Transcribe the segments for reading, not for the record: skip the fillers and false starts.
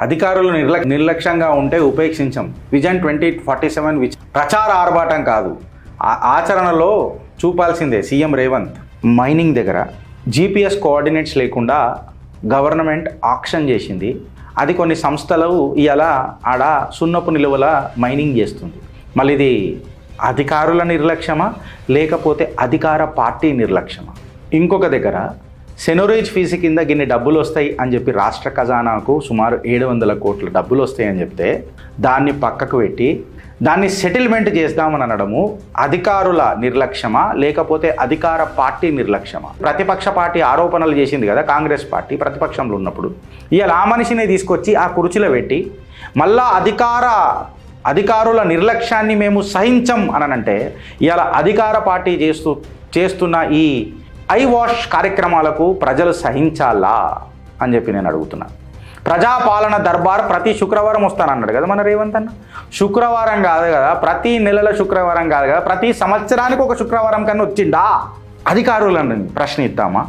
అధికారులు నిర్లక్ష్యంగా ఉంటే ఉపేక్షించం. విజన్ 2047 ప్రచార ఆర్భాటం కాదు, ఆచరణలో చూపాల్సిందే. సీఎం రేవంత్ మైనింగ్ దగ్గర జీపీఎస్ కోఆర్డినేట్స్ లేకుండా గవర్నమెంట్ ఆక్షన్ చేసింది. అది కొన్ని సంస్థలు ఇలా ఆడ సున్నపు నిలువల మైనింగ్ చేస్తుంది. మళ్ళీ ఇది అధికారుల నిర్లక్ష్యమా లేకపోతే అధికార పార్టీ నిర్లక్ష్యమా? ఇంకొక దగ్గర సెనోరేజ్ ఫీజు కింద గిన్ని డబ్బులు వస్తాయి అని చెప్పి రాష్ట్ర ఖజానాకు సుమారు 700 కోట్ల డబ్బులు వస్తాయని చెప్తే దాన్ని పక్కకు పెట్టి దాన్ని సెటిల్మెంట్ చేద్దామని అనడము అధికారుల నిర్లక్ష్యమా లేకపోతే అధికార పార్టీ నిర్లక్ష్యమా? ప్రతిపక్ష పార్టీ ఆరోపణలు చేసింది కదా కాంగ్రెస్ పార్టీ ప్రతిపక్షంలో ఉన్నప్పుడు. ఇవాళ ఆ మనిషిని తీసుకొచ్చి ఆ కుర్చీలో పెట్టి మళ్ళా అధికారుల నిర్లక్ష్యాన్ని మేము సహించం అనంటే ఇవాళ అధికార పార్టీ చేస్తున్న ఈ ఐ వాష్ కార్యక్రమాలకు ప్రజలు సహించాలా అని చెప్పి నేను అడుగుతున్నా. ప్రజాపాలన దర్బార్ ప్రతి శుక్రవారం వస్తానన్నాడు కదా మన రేవంత్ అన్న. శుక్రవారం కాదు కదా, ప్రతి నెలలో శుక్రవారం కాదు కదా, ప్రతి సంవత్సరానికి ఒక శుక్రవారం కన్నా వచ్చిందా? అధికారులను ప్రశ్నిద్దామా?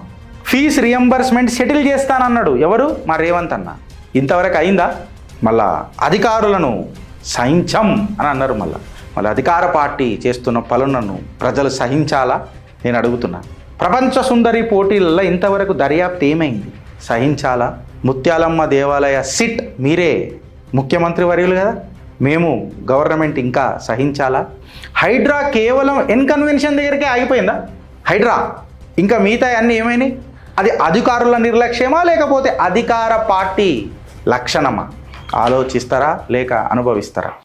ఫీజు రియంబర్స్మెంట్ సెటిల్ చేస్తానన్నాడు ఎవరు? మా రేవంత్ అన్న. ఇంతవరకు అయిందా? మళ్ళా అధికారులను సహించం అని అన్నారు. మళ్ళీ అధికార పార్టీ చేస్తున్న పనులను ప్రజలు సహించాలా నేను అడుగుతున్నా. ప్రపంచ సుందరి పోటీలలో ఇంతవరకు దర్యాప్తు ఏమైంది? సహించాలా? ముత్యాలమ్మ దేవాలయ సిట్ మీరే ముఖ్యమంత్రి వర్యులు కదా, మేము గవర్నమెంట్ ఇంకా సహించాలా? హైడ్రా కేవలం కన్వెన్షన్ దగ్గరికే ఆగిపోయిందా? హైడ్రా ఇంకా మిగతా అన్నీ ఏమైనాయి? అది అధికారుల నిర్లక్ష్యమా లేకపోతే అధికార పార్టీ లక్షణమా? ఆలోచిస్తారా లేక అనుభవిస్తారా?